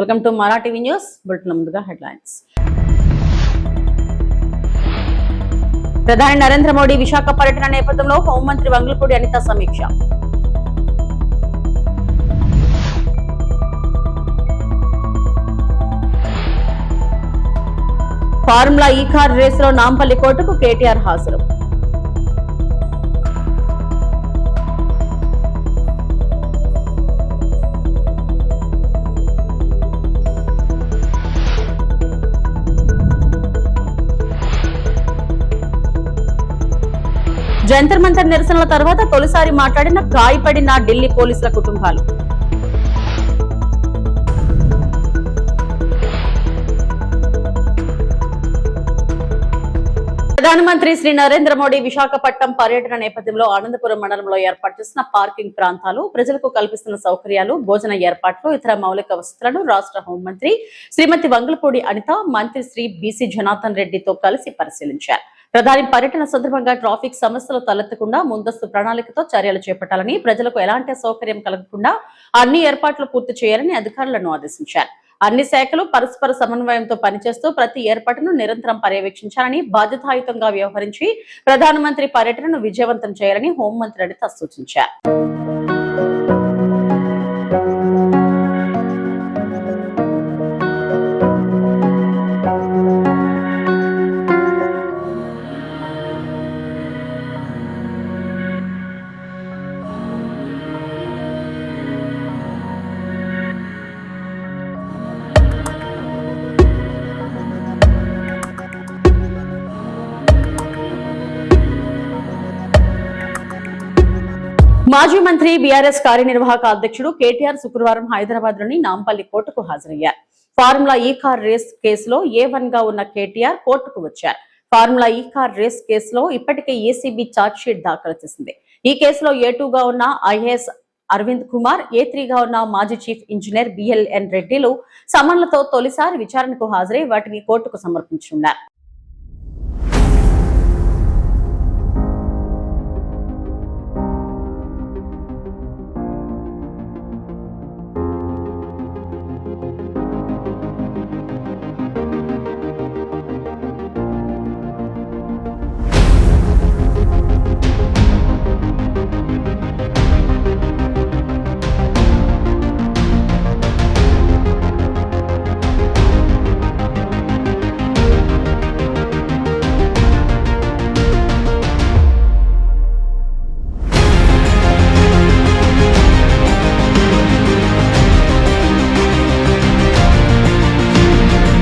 Welcome to Mara TV news. Bulletin ముందుగా headlines. ప్రధాని నరేంద్ర మోడీ విశాఖ పర్యటన నేపథ్యంలో హోంమంత్రి వంగలపూడి అనిత సమీక్ష. ఫార్ములా ఈ కార్ రేసులో నాంపల్లి కోర్టుకు కేటీఆర్ హాజరు. జంతర్ మంతర్ నిరసనల తర్వాత తొలిసారి మాట్లాడిన గాయపడిన ఢిల్లీ పోలీసుల కుటుంబాలు. ప్రధానమంత్రి శ్రీ నరేంద్ర మోడీ విశాఖపట్నం పర్యటన నేపథ్యంలో అనంతపురం మండలంలో ఏర్పాటు చేసిన పార్కింగ్ ప్రాంతాలు, ప్రజలకు కల్పిస్తున్న సౌకర్యాలు, భోజన ఏర్పాట్లు, ఇతర మౌలిక వసతులను రాష్ట్ర హోంమంత్రి శ్రీమతి వంగలపూడి అనిత, మంత్రి శ్రీ బీసీ జనార్దన్ రెడ్డితో కలిసి పరిశీలించారు. ప్రధాని పర్యటన సందర్భంగా ట్రాఫిక్ సమస్యలు తలెత్తకుండా ముందస్తు ప్రణాళికతో చర్యలు చేపట్టాలని, ప్రజలకు ఎలాంటి సౌకర్యం కలగకుండా అన్ని ఏర్పాట్లు పూర్తి చేయాలని అధికారులను ఆదేశించారు. అన్ని శాఖలు పరస్పర సమన్వయంతో పనిచేస్తూ ప్రతి ఏర్పాటును నిరంతరం పర్యవేక్షించాలని, బాధ్యతాయుతంగా వ్యవహరించి ప్రధానమంత్రి పర్యటనను విజయవంతం చేయాలని హోంమంత్రి అనిత సూచించారు. మాజీ మంత్రి బీఆర్ఎస్ కార్యనిర్వాహక అధ్యక్షుడు కేటీఆర్ శుక్రవారం హైదరాబాద్ లోని నాంపల్లి కోర్టుకు హాజరయ్యారు. ఫార్ములా ఈ కార్ రేస్ కేసులో A1 గా ఉన్న కేటీఆర్ కోర్టుకు వచ్చారు. ఫార్ములా ఈ కార్ రేస్ కేసులో ఇప్పటికే ఏసీబీ ఛార్జ్ షీట్ దాఖలు చేసింది. ఈ కేసులో A2 గా ఉన్న ఐఏఎస్ అరవింద్ కుమార్, A3 గా ఉన్న మాజీ చీఫ్ ఇంజనీర్ BLN రెడ్డిలు సమన్లతో తొలిసారి విచారణకు హాజరై వాటిని కోర్టుకు సమర్పించనున్నారు.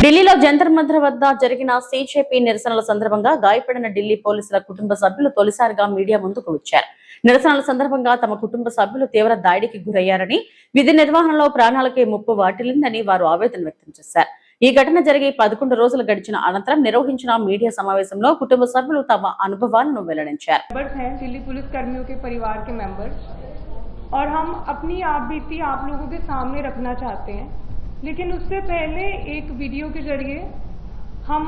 ఢిల్లీలో జంతర్ మంతర్ వద్ద జరిగిన CJP నిరసనల సందర్భంగా గాయపడిన ఢిల్లీ పోలీసుల కుటుంబ సభ్యులు తొలిసారిగా మీడియా ముందుకు వచ్చారు. నిరసనల సందర్భంగా తమ కుటుంబ సభ్యులు తీవ్ర దాడికి గురయ్యారని, విధి నిర్వహణలో ప్రాణాలకే ముప్పు వాటిల్లిందని వారు ఆవేదన వ్యక్తం చేశారు. ఈ ఘటన జరిగి 11 రోజులు గడిచిన అనంతరం నిర్వహించిన మీడియా సమావేశంలో కుటుంబ సభ్యులు తమ అనుభవాలను వెల్లడించారు. दिल्ली पुलिस कर्मियों के परिवार के मेंबर्स और हम अपनी आप बीती आप लोगों के सामने रखना चाहते हैं, लेकिन उससे पहले एक वीडियो के जरिए हम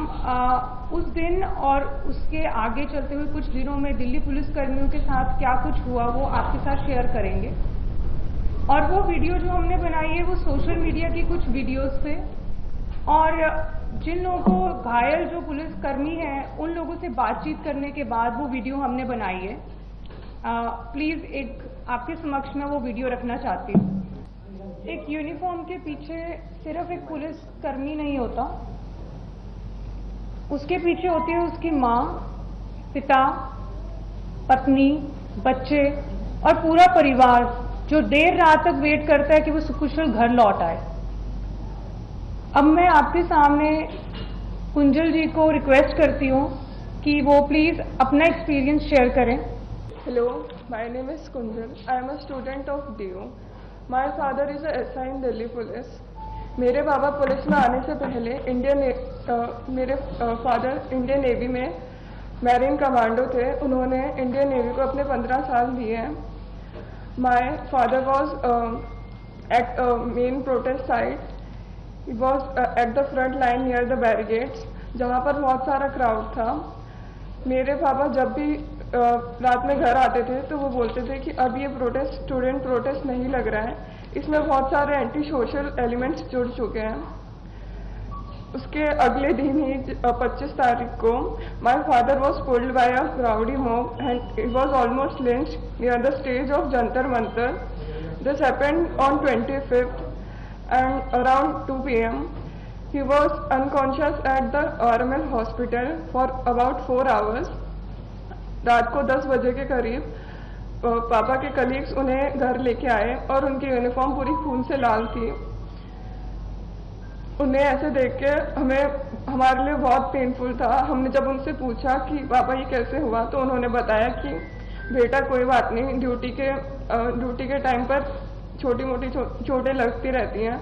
उस दिन और उसके आगे चलते हुए कुछ दिनों में दिल्ली पुलिस कर्मियों के साथ क्या कुछ हुआ वो आपके साथ शेयर करेंगे। और वो वीडियो जो हमने बनाई है वो सोशल मीडिया की कुछ वीडियोस पे, और जिन लोगों को घायल जो पुलिस कर्मी हैं उन लोगों से बातचीत करने के बाद वो वीडियो हमने बनाई है। प्लीज़ एक आपके समक्ष में वो वीडियो रखना चाहती हूँ। एक यूनिफॉर्म के पीछे सिर्फ एक पुलिस कर्मी नहीं होता, उसके पीछे होती है उसकी माँ, पिता, पत्नी, बच्चे और पूरा परिवार जो देर रात तक वेट करता है कि वो सुकुशल घर लौट आए। अब मैं आपके सामने कुंजल जी को रिक्वेस्ट करती हूँ कि वो प्लीज़ अपना एक्सपीरियंस शेयर करें। Hello, my name is Kunjal. I am a student of DU. My father is a SI in Delhi Police. मेरे बाबा पुलिस में आने से पहले मेरे फादर इंडियन नेवी में मैरीन कमांडो थे. उन्होंने इंडियन नेवी को अपने 15 साल दिए हैं. My father was at main protest site. He was at the front line near the barricades, जहाँ पर बहुत सारा क्राउड था. मेरे पापा जब भी रात में घर आते थे तो वो बोलते थे कि अब ये प्रोटेस्ट स्टूडेंट प्रोटेस्ट नहीं लग रहा है, इसमें बहुत सारे एंटी सोशल एलिमेंट्स जुड़ चुके हैं। उसके अगले दिन ही 25 तारीख को my father was pulled bye a crowdy mob and it was almost lynched near the stage of Jantar Mantar. This happened on 25th and around 2 p.m. he was unconscious at the RML hospital for about 4 hours. रात को 10 बजे के करीब पापा के colleagues उन्हें घर लेके आए और उनकी यूनिफॉर्म पूरी खून से लाल थी। उन्हें ऐसे देख के हमारे लिए बहुत पेनफुल था। हमने जब उनसे पूछा कि पापा ये कैसे हुआ, तो उन्होंने बताया कि बेटा कोई बात नहीं, ड्यूटी के टाइम पर छोटी मोटी चोटें लगती रहती हैं,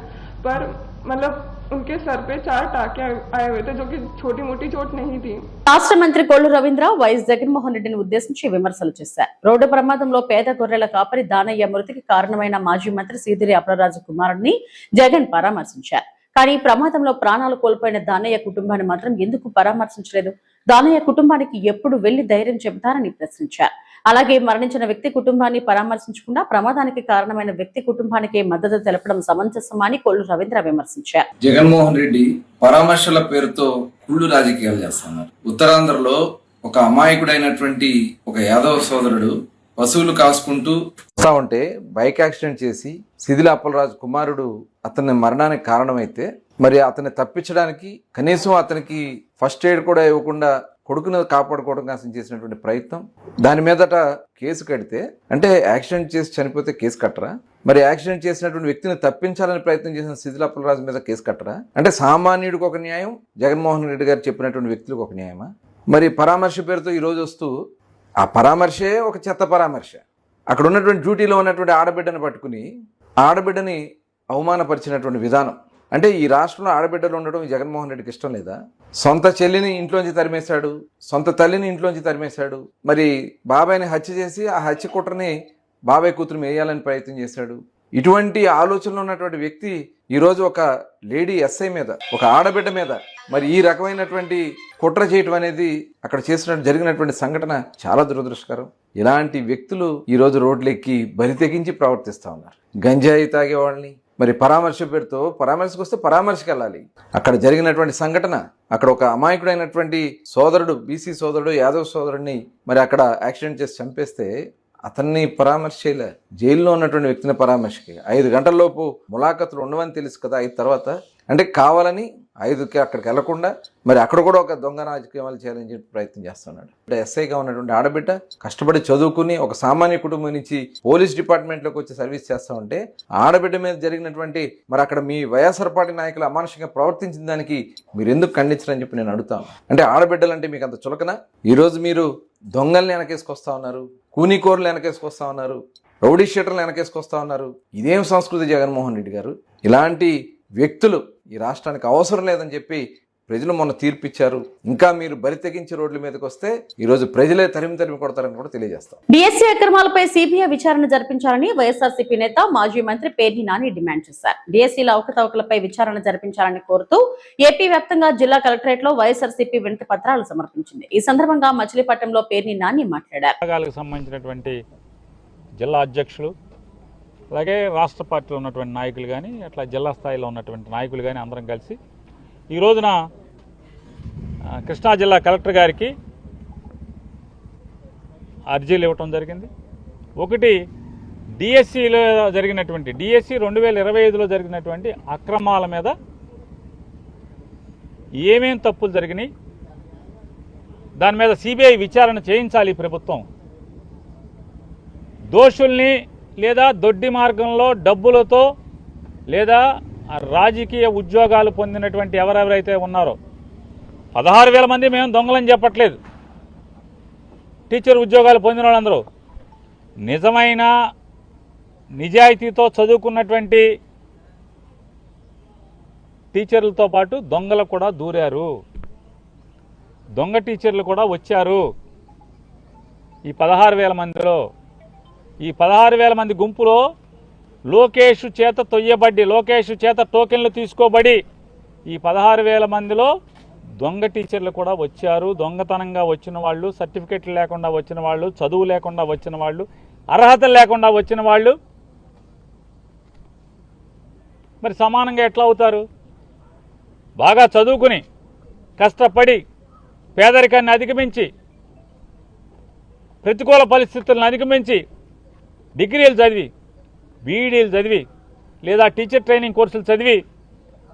पर मतलब उनके सर पे 4 टाके आए हुए थे, जो कि छोटी मोटी चोट नहीं थी। రాష్ట్ర మంత్రి కొల్లు రవీంద్ర వైఎస్ జగన్మోహన్ రెడ్డిని ఉద్దేశించి విమర్శలు చేశారు. రోడ్డు ప్రమాదంలో పేద గొర్రెల కాపరి దానయ్య మృతికి కారణమైన మాజీ మంత్రి సీదిరి అప్రరాజు కుమారుడిని జగన్ పరామర్శించారు. కానీ ఈ ప్రమాదంలో ప్రాణాలు కోల్పోయిన దానయ్య కుటుంబాన్ని మాత్రం ఎందుకు పరామర్శించలేదు? దానయ్య కుటుంబానికి ఎప్పుడు వెళ్లి ధైర్యం చెబుతారని ప్రశ్నించారు. అలాగే మరణించిన వ్యక్తి కుటుంబాన్ని పరామర్శించకుండా ప్రమాదానికి కారణమైన వ్యక్తి కుటుంబానికి మద్దతు తెలపడం సమంజసమని కొల్లు రవీంద్ర విమర్శించారు. జగన్మోహన్ రెడ్డి పరామర్శల పేరుతో కుళ్ళు రాజకీయాలు చేస్తున్నారు. ఉత్తరాంధ్రలో ఒక అమాయకుడైనటువంటి ఒక యాదవ సోదరుడు పశువులు కాసుకుంటూ వస్తా ఉంటే బైక్ యాక్సిడెంట్ చేసి సిదిల అప్పలరాజు కుమారుడు అతని మరణానికి కారణమైతే, మరి అతన్ని తప్పించడానికి కనీసం అతనికి ఫస్ట్ ఎయిడ్ కూడా ఇవ్వకుండా కొడుకును కాపాడుకోవడం కోసం చేసినటువంటి ప్రయత్నం, దాని మీదట కేసు కడితే, అంటే యాక్సిడెంట్ చేసి చనిపోతే కేసు కట్టరా? మరి యాక్సిడెంట్ చేసినటువంటి వ్యక్తిని తప్పించాలని ప్రయత్నం చేసిన సిదిల అప్పలరాజు మీద కేసు కట్టరా? అంటే సామాన్యుడికి ఒక న్యాయం, జగన్మోహన్ రెడ్డి గారు చెప్పినటువంటి వ్యక్తులకు ఒక న్యాయమా? మరి పరామర్శ పేరుతో ఈరోజు వస్తూ ఆ పరామర్శే ఒక చెత్త పరామర్శ. అక్కడ ఉన్నటువంటి డ్యూటీలో ఉన్నటువంటి ఆడబిడ్డను పట్టుకుని ఆడబిడ్డని అవమానపరిచినటువంటి విధానం. అంటే ఈ రాష్ట్రంలో ఆడబిడ్డలు ఉండడం జగన్మోహన్ రెడ్డికి ఇష్టం లేదా? సొంత చెల్లిని ఇంట్లోంచి తరిమేశాడు, సొంత తల్లిని ఇంట్లోంచి తరిమేశాడు, మరి బాబాయ్ని హత్య చేసి ఆ హత్య కుట్రని బాబాయ్ కూతురు వేయాలని ప్రయత్నం చేశాడు. ఇటువంటి ఆలోచనలు ఉన్నటువంటి వ్యక్తి ఈరోజు ఒక లేడీ ఎస్ఐ మీద, ఒక ఆడబిడ్డ మీద మరి ఈ రకమైనటువంటి కుట్ర చేయటం అనేది అక్కడ జరిగినటువంటి సంఘటన చాలా దురదృష్టకరం. ఇలాంటి వ్యక్తులు ఈరోజు రోడ్లెక్కి బరి తెగించి ప్రవర్తిస్తూ ఉన్నారు. గంజాయి తాగే వాళ్ళని మరి పరామర్శ పేరుతో పరామర్శకు వస్తే పరామర్శకు వెళ్ళాలి. అక్కడ జరిగినటువంటి సంఘటన, అక్కడ ఒక అమాయకుడైనటువంటి సోదరుడు, బీసీ సోదరుడు, యాదవ్ సోదరుడిని మరి అక్కడ యాక్సిడెంట్ చేసి చంపేస్తే అతన్ని పరామర్శ చేయలే, జైల్లో ఉన్నటువంటి వ్యక్తిని పరామర్శకి 5 గంటల్లోపు ములాఖతులు ఉండవని తెలుసు కదా. 5 తర్వాత అంటే కావాలని 5కి అక్కడికి వెళ్లకుండా మరి అక్కడ కూడా ఒక దొంగ రాజకీయాలు చేయాలని చెప్పి ప్రయత్నం చేస్తున్నాడు. ఎస్ఐగా ఉన్నటువంటి ఆడబిడ్డ కష్టపడి చదువుకుని ఒక సామాన్య కుటుంబం నుంచి పోలీస్ డిపార్ట్మెంట్లోకి వచ్చి సర్వీస్ చేస్తా ఉంటే ఆడబిడ్డ మీద జరిగినటువంటి మరి అక్కడ మీ వైఎస్ఆర్ పార్టీ నాయకులు అమానుషంగా ప్రవర్తించిన దానికి మీరు ఎందుకు ఖండించరని చెప్పి నేను అడుగుతాను. అంటే ఆడబిడ్డలంటే మీకు అంత చులకన? ఈరోజు మీరు దొంగల్ని వెనకేసుకొస్తా ఉన్నారు, కూనీకోరులు వెనకేసుకొస్తా ఉన్నారు, రౌడీ షీటర్లు వెనకేసుకొస్తా ఉన్నారు. ఇదేం సంస్కృతి జగన్మోహన్ రెడ్డి గారు? ఇలాంటి వ్యక్తులు ఈ రాష్ట్రానికి అవసరం లేదని చెప్పి ప్రజలు మొన్న తీర్పిచ్చారు. ఇంకా మీరు బరి తెగించి రోడ్ల మీదకి వస్తే ఈరోజు ప్రజలే తరిమి కొడతారని కూడా తెలియజేస్తాం. డిఎస్సీ అక్రమాలపై సిబిఐ విచారణ జరిపించాలని వైఎస్ఆర్సీపీ నేత మాజీ మంత్రి పేర్ని నాని డిమాండ్ చేశారు. డిఎస్సీల అవకతవకలపై విచారణ జరిపించాలని కోరుతూ ఏపీ వ్యాప్తంగా జిల్లా కలెక్టరేట్ లో వైఎస్ఆర్సీపీ వినతి పత్రాలు సమర్పించింది. ఈ సందర్భంగా మచిలీపట్నంలో పేర్ని నాని మాట్లాడారు. సంబంధించినటువంటి జిల్లా అధ్యక్షులు, అలాగే రాష్ట్ర పార్టీలో ఉన్నటువంటి నాయకులు కానీ, అట్లా జిల్లా స్థాయిలో ఉన్నటువంటి నాయకులు కానీ అందరం కలిసి ఈ రోజున కృష్ణా జిల్లా కలెక్టర్ గారికి అర్జీలు ఇవ్వటం జరిగింది. ఒకటి, డిఎస్సిలో జరిగినటువంటి డిఎస్సి 2025లో జరిగినటువంటి అక్రమాల మీద ఏమేం తప్పులు జరిగినాయి, దాని మీద సిబిఐ విచారణ చేయించాలి ప్రభుత్వం. దోషుల్ని లేదా దొడ్డి మార్గంలో డబ్బులతో లేదా రాజకీయ ఉద్యోగాలు పొందినటువంటి ఎవరెవరైతే ఉన్నారో, 16,000 మంది మేము దొంగలని చెప్పట్లేదు. టీచర్ ఉద్యోగాలు పొందిన వాళ్ళందరూ నిజమైన నిజాయితీతో చదువుకున్నటువంటి టీచర్లతో పాటు దొంగలు కూడా దూరారు, దొంగ టీచర్లు కూడా వచ్చారు. ఈ 16,000 మందిలో, ఈ 16,000 మంది గుంపులో లోకేష్ చేత తొయ్యబడి, లోకేష్ చేత టోకెన్లు తీసుకోబడి ఈ 16,000 మందిలో దొంగ టీచర్లు కూడా వచ్చారు. దొంగతనంగా వచ్చిన వాళ్ళు, సర్టిఫికెట్లు లేకుండా వచ్చిన వాళ్ళు, చదువు లేకుండా వచ్చిన వాళ్ళు, అర్హత లేకుండా వచ్చిన వాళ్ళు మరి సమానంగా ఎట్లా అవుతారు? బాగా చదువుకుని కష్టపడి పేదరికాన్ని అధిగమించి ప్రతికూల పరిస్థితులను అధిగమించి డిగ్రీలు చదివి బీఈడీలు చదివి లేదా టీచర్ ట్రైనింగ్ కోర్సులు చదివి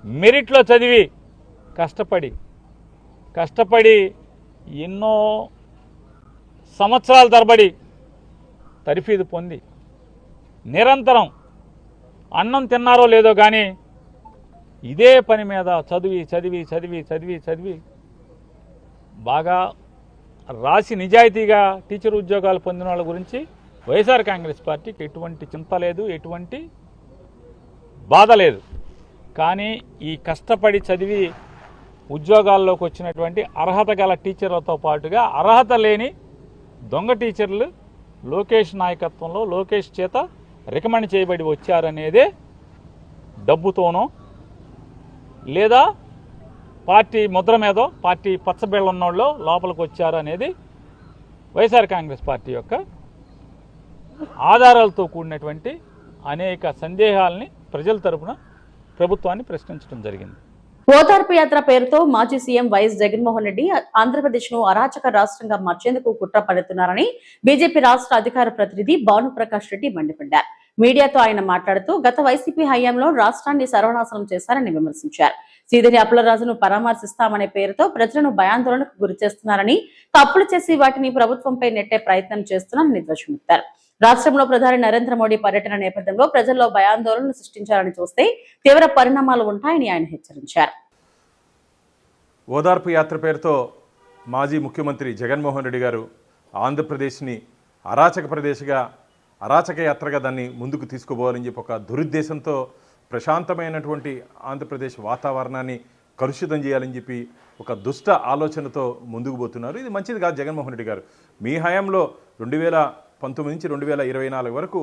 మెరిట్లో చదివి కష్టపడి ఎన్నో సంవత్సరాల తరబడి తరఫీదు పొంది నిరంతరం అన్నం తిన్నారో లేదో కానీ ఇదే పని మీద చదివి బాగా రాసి నిజాయితీగా టీచర్ ఉద్యోగాలు పొందిన వాళ్ళ గురించి వైఎస్ఆర్ కాంగ్రెస్ పార్టీకి ఎటువంటి చింత లేదు, ఎటువంటి బాధ లేదు. కానీ ఈ కష్టపడి చదివి ఉద్యోగాల్లోకి వచ్చినటువంటి అర్హత గల టీచర్లతో పాటుగా అర్హత లేని దొంగ టీచర్లు లోకేష్ నాయకత్వంలో లోకేష్ చేత రికమెండ్ చేయబడి వచ్చారనేదే డబ్బుతోనో లేదా పార్టీ ముద్ర మీదో పార్టీ పచ్చబిళ్ళ ఉన్నోళ్ళు లోపలికి వచ్చారు అనేది వైఎస్ఆర్ కాంగ్రెస్ పార్టీ యొక్క ఆధారాలతో కూడినటువంటి అనేక సందేహాలని ప్రజల తరపున ప్రభుత్వాన్ని ప్రశ్నించడం జరిగింది. ఓదార్పు యాత్ర పేరుతో మాజీ సీఎం వైఎస్ జగన్మోహన్ రెడ్డి ఆంధ్రప్రదేశ్ ను అరాచక రాష్ట్రంగా మార్చేందుకు కుట్ర పడుతున్నారని బీజేపీ రాష్ట్ర అధికార ప్రతినిధి భానుప్రకాష్ రెడ్డి మండిపడ్డారు. మీడియాతో ఆయన మాట్లాడుతూ గత వైసీపీ హయాంలో రాష్ట్రాన్ని సర్వనాశనం చేశారని విమర్శించారు. సీదిరి అప్పలరాజును పరామర్శిస్తామనే పేరుతో ప్రజలను భయాందోళనకు గురి చేస్తున్నారని, తప్పులు చేసి వాటిని ప్రభుత్వంపై నెట్టే ప్రయత్నం చేస్తున్నారని ధ్వజమెత్తారు. రాష్ట్రంలో ప్రధాని నరేంద్ర మోడీ పర్యటన నేపథ్యంలో ప్రజల్లో భయాందోళనలు సృష్టించాలని చూస్తే తీవ్ర పరిణామాలు ఉంటాయని ఆయన హెచ్చరించారు. ఓదార్పు యాత్ర పేరుతో మాజీ ముఖ్యమంత్రి జగన్మోహన్ రెడ్డి గారు ఆంధ్రప్రదేశ్ని అరాచక ప్రదేశ్గా అరాచక యాత్రగా దాన్ని ముందుకు తీసుకుపోవాలని చెప్పి ఒక దురుద్దేశంతో ప్రశాంతమైనటువంటి ఆంధ్రప్రదేశ్ వాతావరణాన్ని కలుషితం చేయాలని చెప్పి ఒక దుష్ట ఆలోచనతో ముందుకు పోతున్నారు. ఇది మంచిది కాదు. జగన్మోహన్ రెడ్డి గారు మీ హయాంలో 2019 నుంచి 2024 వరకు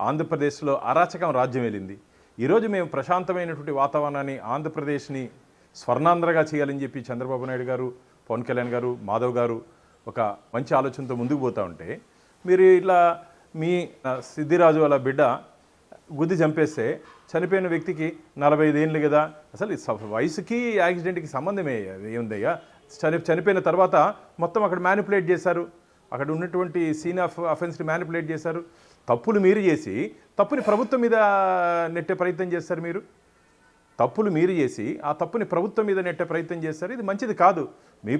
ఆంధ్రప్రదేశ్లో అరాచకం రాజ్యం వెళ్ళింది. ఈరోజు మేము ప్రశాంతమైనటువంటి వాతావరణాన్ని ఆంధ్రప్రదేశ్ని స్వర్ణాంధ్రగా చేయాలని చెప్పి చంద్రబాబు నాయుడు గారు, పవన్ కళ్యాణ్ గారు, మాధవ్ గారు ఒక మంచి ఆలోచనతో ముందుకు పోతూ ఉంటే మీరు ఇట్లా మీ సిద్ధిరాజు వాళ్ళ బిడ్డ గుద్ది చంపేస్తే చనిపోయిన వ్యక్తికి 45 ఏళ్ళు కదా, అసలు వయసుకి యాక్సిడెంట్కి సంబంధమే ఏముందయ్యా? చనిపోయిన తర్వాత మొత్తం అక్కడ మ్యానిపులేట్ చేశారు, అక్కడ ఉన్నటువంటి సీన్ ఆఫ్ అఫెన్స్ని మ్యానిపులేట్ చేశారు. తప్పులు మీరు చేసి తప్పుని ప్రభుత్వం మీద నెట్టే ప్రయత్నం చేస్తారు. తప్పులు మీరు చేసి ఆ తప్పుని ప్రభుత్వం మీద నెట్టే ప్రయత్నం చేస్తారు. ఇది మంచిది కాదు. మీ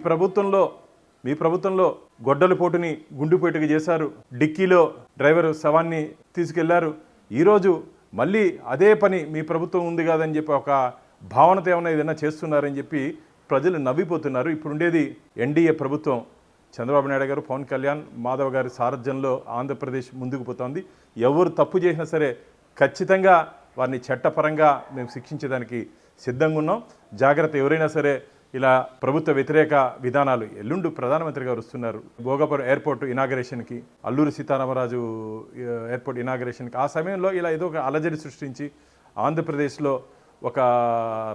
ప్రభుత్వంలో గొడ్డలి పోటుని గుండుపోటుగా చేశారు, డిక్కీలో డ్రైవర్ శవాన్ని తీసుకెళ్లారు. ఈరోజు మళ్ళీ అదే పని మీ ప్రభుత్వం ఉంది కాదని చెప్పి ఒక భావనతో ఏదైనా చేస్తున్నారని చెప్పి ప్రజలు నవ్విపోతున్నారు. ఇప్పుడు ఉండేది ఎన్డీఏ ప్రభుత్వం. చంద్రబాబు నాయుడు గారు, పవన్ కళ్యాణ్, మాధవ్ గారి సారథ్యంలో ఆంధ్రప్రదేశ్ ముందుకు పోతోంది. ఎవరు తప్పు చేసినా సరే ఖచ్చితంగా వారిని చట్టపరంగా మేము శిక్షించడానికి సిద్ధంగా ఉన్నాం. జాగ్రత్త. ఎవరైనా సరే ఇలా ప్రభుత్వ వ్యతిరేక విధానాలు, ఎల్లుండి ప్రధానమంత్రి గారు వస్తున్నారు భోగాపురం ఎయిర్పోర్ట్ ఇనాగరేషన్కి, అల్లూరి సీతారామరాజు ఎయిర్పోర్ట్ ఇనాగరేషన్కి. ఆ సమయంలో ఇలా ఏదో ఒక అలజడి సృష్టించి ఆంధ్రప్రదేశ్లో ఒక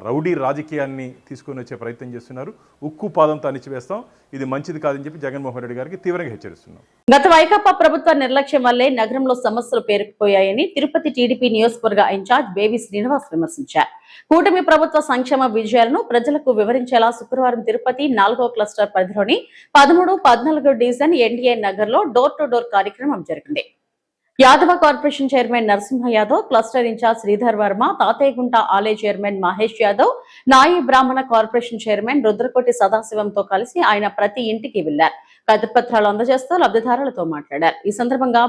రౌడీ రాజకీయాన్ని తీసుకొని వచ్చే ప్రయత్నం చేస్తున్నారు. ఉక్కు పాదంతో అణిచివేస్తాం. ఇది మంచిది కాదని చెప్పి జగన్మోహన్ రెడ్డి గారికి తీవ్రంగా హెచ్చరిస్తున్నాం. గత వైకాపా ప్రభుత్వ నిర్లక్ష్యం వల్లే నగరంలో సమస్యలు పేరుకుపోయాయని తిరుపతి టీడీపీ నియోజకవర్గ ఇన్ఛార్జ్ బేబీ శ్రీనివాస్ విమర్శించారు. కూటమి ప్రభుత్వ సంక్షేమ విజయాలను ప్రజలకు వివరించేలా శుక్రవారం తిరుపతి 4వ క్లస్టర్ పరిధిలోని 13, 14 డివిజన్ ఎన్డీఏ నగర్ లో డోర్ టు డోర్ కార్యక్రమం జరిగింది. Yadava corporation chairman Narasimha Yadav, cluster incharge Sridhar Varma, Tatayyagunta ఆలయ చైర్మన్ మహేష్ యాదవ్, నాయి బ్రాహ్మణ కార్పొరేషన్ చైర్మన్ రుద్రకోటి సదాశివంతో కలిసి ఆయన ప్రతి ఇంటికి వెళ్లారు. కరపత్రాలు అందజేస్తూ లబ్ధిదారులతో మాట్లాడారు. ఈ సందర్భంగా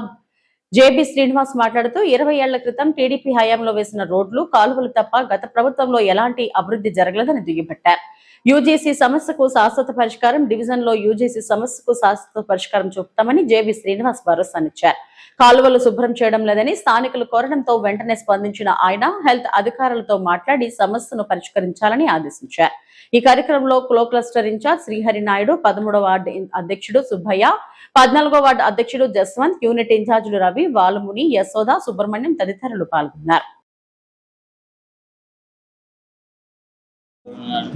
జేబీ శ్రీనివాస్ మాట్లాడుతూ 20 ఏళ్ల క్రితం టీడీపీ హయాంలో వేసిన రోడ్లు, కాలువలు తప్ప గత ప్రభుత్వంలో ఎలాంటి అభివృద్ధి జరగలేదని దుయ్యబట్టారు. యూజీసీ సమస్యకు శాశ్వత పరిష్కారం, డివిజన్ లో యూజీసీ సమస్యకు శాశ్వత పరిష్కారం చూపుతామని జేబీ శ్రీనివాస్ భరోసానిచ్చారు. కాలువలు శుభ్రం చేయడం లేదని స్థానికులు కోరడంతో వెంటనే స్పందించిన ఆయన హెల్త్ అధికారులతో మాట్లాడి సమస్యను పరిష్కరించాలని ఆదేశించారు. ఈ కార్యక్రమంలో క్లో క్లస్టర్ ఇన్ఛార్జ్ శ్రీహరి నాయుడు, 13వ వార్డు అధ్యక్షుడు సుబ్బయ్య, 14వ వార్డు అధ్యక్షుడు జస్వంత్, యూనిట్ ఇన్ఛార్జీలు రవి, వాలుముని, యశోద, సుబ్రహ్మణ్యం తదితరులు పాల్గొన్నారు.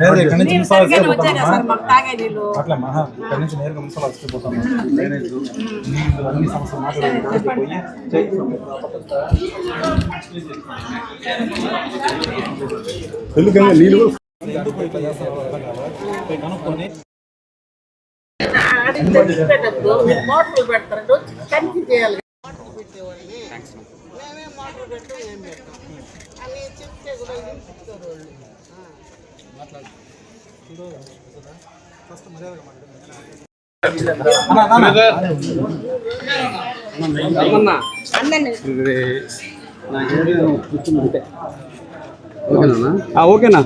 లేదు ఇక్కడ నుంచి మున్సిపల్ అట్లా మహా ఇక్కడ నుంచి నేరుగా మున్సిపల్ వచ్చిపోతాము. డ్రైనేజ్ నీళ్ళు అన్ని సమస్యలు మాట్లాడి పోయి ఎందుకంటే నీళ్ళు కనుక్కొని ఓకేనా.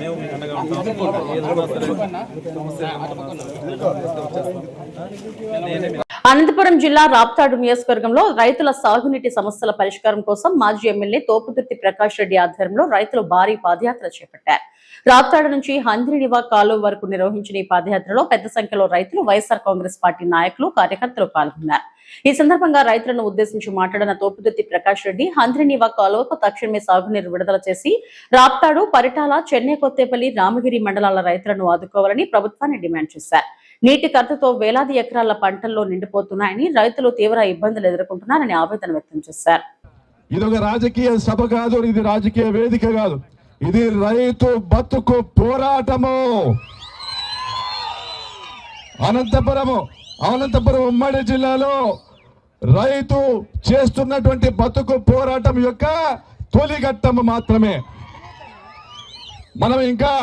మేము మీకు అండగా అనంతపురం జిల్లా రాప్తాడు నియోజకవర్గంలో రైతుల సాగునీటి సమస్యల పరిష్కారం కోసం మాజీ ఎమ్మెల్యే తోపుదుర్తి ప్రకాష్ రెడ్డి ఆధ్వర్యంలో రైతులు భారీ పాదయాత్ర చేపట్టారు. రాప్తాడు నుంచి హంద్రినివా కాలువ వరకు నిర్వహించిన ఈ పాదయాత్రలో పెద్ద సంఖ్యలో రైతులు, వైఎస్ఆర్ కాంగ్రెస్ పార్టీ నాయకులు, కార్యకర్తలు పాల్గొన్నారు. ఈ సందర్భంగా రైతులను ఉద్దేశించి మాట్లాడిన తోపుదుర్తి ప్రకాష్ రెడ్డి హంద్రినివా కాలువకు తక్షణమే సాగునీరు విడుదల చేసి రాప్తాడు, పరిటాల, చెన్నై, కొత్తేపల్లి, రామగిరి మండలాల రైతులను ఆదుకోవాలని ప్రభుత్వాన్ని డిమాండ్ చేశారు. నీటి కొరతతో వేలాది ఎకరాల పంటల్లో నిండిపోతున్నాయని, రైతులు తీవ్ర ఇబ్బందులు ఎదుర్కొంటున్నారని ఆవేదన వ్యక్తం చేశారు. ఇది ఒక రాజకీయ సభ కాదు, ఇది రాజకీయ వేదిక కాదు, ఇది రైతు బతుకు పోరాటము. అనంతపురం ఉమ్మడి జిల్లాలో రైతు చేస్తున్నటువంటి బతుకు పోరాటం యొక్క తొలి ఘట్టము మాత్రమే. మనం ఇంకా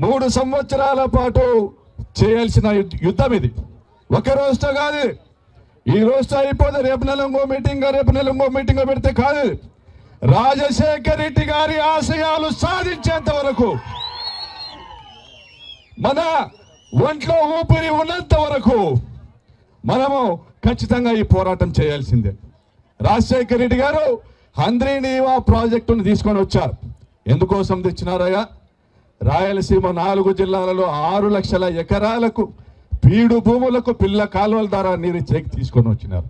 3 సంవత్సరాల పాటు చేయాల్సిన యుద్ధం ఇది. ఒక రోజుతో కాదు, ఈ రోజుతో అయిపోతే రేపు నెల ఇంకో మీటింగ్ పెడితే కాదు. రాజశేఖర్ రెడ్డి గారి ఆశయాలు సాధించేంత వరకు, మన ఒంట్లో ఊపిరి ఉన్నంత వరకు మనము ఖచ్చితంగా ఈ పోరాటం చేయాల్సిందే. రాజశేఖర్ రెడ్డి గారు హంద్రినీవా ప్రాజెక్టును తీసుకొని వచ్చారు. ఎందుకోసం తెచ్చినారయ్యా? రాయలసీమ 4 జిల్లాలలో 6 లక్షల ఎకరాలకు పీడు భూములకు పిల్ల కాలువల ద్వారా నీరు చేకి తీసుకొని వచ్చినారు.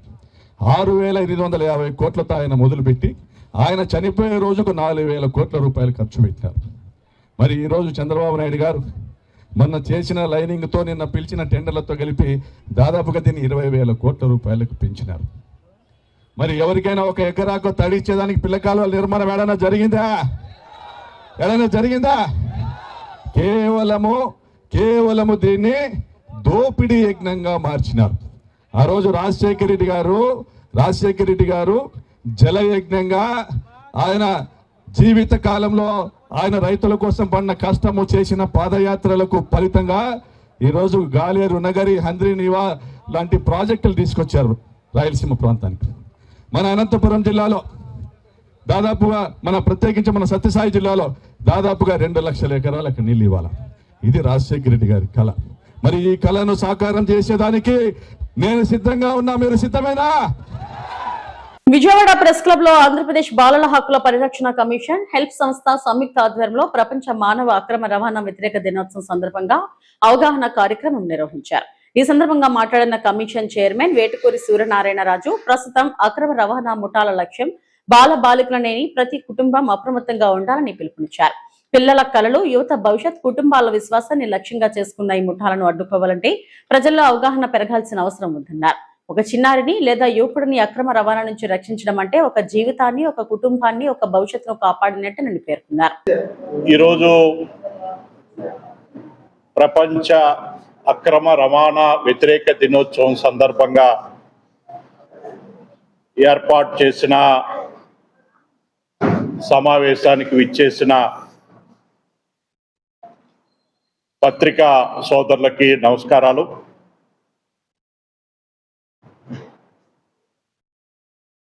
6,850 కోట్లతో ఆయన మొదలుపెట్టి ఆయన చనిపోయే రోజుకు 4,000 కోట్ల రూపాయలు ఖర్చు పెట్టారు. మరి ఈరోజు చంద్రబాబు నాయుడు గారు మొన్న చేసిన లైనింగ్తో, నిన్న పిలిచిన టెండర్లతో కలిపి దాదాపుగా దీన్ని 20,000 కోట్ల రూపాయలకు పెంచినారు. మరి ఎవరికైనా ఒక ఎకరాకు తడిచ్చేదానికి పిల్ల కాలువల నిర్మాణం ఏడైనా జరిగిందా? కేవలము దీన్ని దోపిడీ యజ్ఞంగా మార్చినారు. ఆ రోజు రాజశేఖర రెడ్డి గారు జలయజ్ఞంగా ఆయన జీవిత కాలంలో ఆయన రైతుల కోసం పడిన కష్టము, చేసిన పాదయాత్రలకు ఫలితంగా ఈరోజు గాలేరు నగరి, హంద్రినీవా లాంటి ప్రాజెక్టులు తీసుకొచ్చారు రాయలసీమ ప్రాంతానికి. మన అనంతపురం జిల్లాలో దాదాపుగా, ప్రత్యేకించి మన సత్యసాయి జిల్లాలో దాదాపుగా 2 లక్షల ఎకరాలకు నీళ్ళు ఇవ్వాలి. ఇది రాజశేఖర రెడ్డి గారి కళ. మరి ఈ కళను సాకారం చేసేదానికి నేను సిద్ధంగా ఉన్నా, మీరు సిద్ధమేనా? విజయవాడ ప్రెస్ క్లబ్ లో ఆంధ్రప్రదేశ్ బాలల హక్కుల పరిరక్షణ కమిషన్, హెల్ప్ సంస్థ సంయుక్త ఆధ్వర్యంలో ప్రపంచ మానవ అక్రమ రవాణా వ్యతిరేక దినోత్సవం సందర్భంగా అవగాహన కార్యక్రమం నిర్వహించారు. ఈ సందర్భంగా మాట్లాడిన కమిషన్ చైర్మన్ వేటుకూరి సూర్యనారాయణరాజు, ప్రస్తుతం అక్రమ రవాణా ముఠాల లక్ష్యం బాల బాలికలనేని ప్రతి కుటుంబం అప్రమత్తంగా ఉండాలని పిలుపునిచ్చారు. పిల్లల కలలు, యువత భవిష్యత్, కుటుంబాల విశ్వాసాన్ని లక్ష్యంగా చేసుకున్న ఈ ముఠాలను అడ్డుకోవాలంటే ప్రజల్లో అవగాహన పెరగాల్సిన అవసరం ఉందన్నారు. ఒక చిన్నారిని లేదా యువకుడిని అక్రమ రవాణా నుంచి రక్షించడం అంటే ఒక జీవితాన్ని, ఒక కుటుంబాన్ని, ఒక భవిష్యత్తును కాపాడినట్టు నేను పేర్కొన్నారు. ఈరోజు ప్రపంచ అక్రమ రవాణా వ్యతిరేక దినోత్సవం సందర్భంగా ఏర్పాటు చేసిన సమావేశానికి విచ్చేసిన పత్రికా సోదరులకి నమస్కారాలు.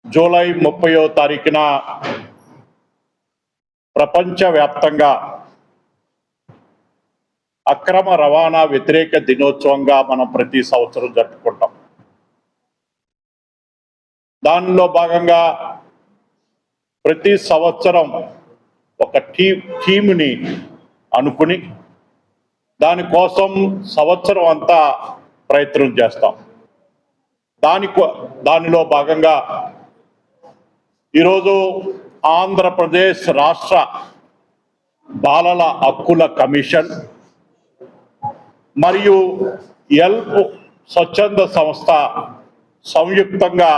జూలై 30వ తారీఖున ప్రపంచవ్యాప్తంగా అక్రమ రవాణా వ్యతిరేక దినోత్సవంగా మనం ప్రతి సంవత్సరం జరుపుకుంటాం. దానిలో భాగంగా ప్రతి సంవత్సరం ఒక టీముని అనుకుని దానికోసం సంవత్సరం అంతా ప్రయత్నం చేస్తాం. దానిలో భాగంగా ఈరోజు ఆంధ్రప్రదేశ్ రాష్ట్ర బాలల హక్కుల కమిషన్ మరియు ఎల్ప్ స్వచ్ఛంద సంస్థ సంయుక్తంగా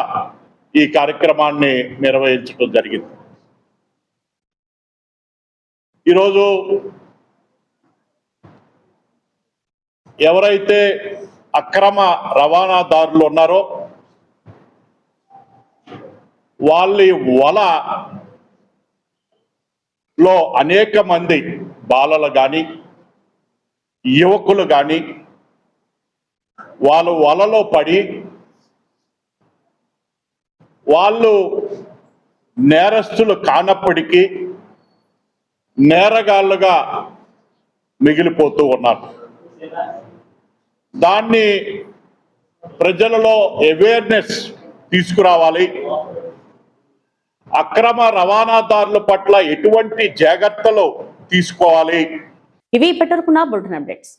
ఈ కార్యక్రమాన్ని నిర్వహించడం జరిగింది. ఈరోజు ఎవరైతే అక్రమ రవాణాదారులు ఉన్నారో వాళ్ళ వలలో అనేక మంది బాలలు కానీ యువకులు కానీ వాళ్ళు వలలో పడి వాళ్ళు నేరస్తులు కానప్పటికీ నేరగాళ్ళుగా మిగిలిపోతూ ఉన్నారు. దాన్ని ప్రజలలో అవేర్నెస్ తీసుకురావాలి. అక్రమ రవాణాదారుల పట్ల ఎటువంటి జాగ్రత్తలు తీసుకోవాలి. ఇవి ఇప్పటివరకున్న బులెటిన్ అప్డేట్స్.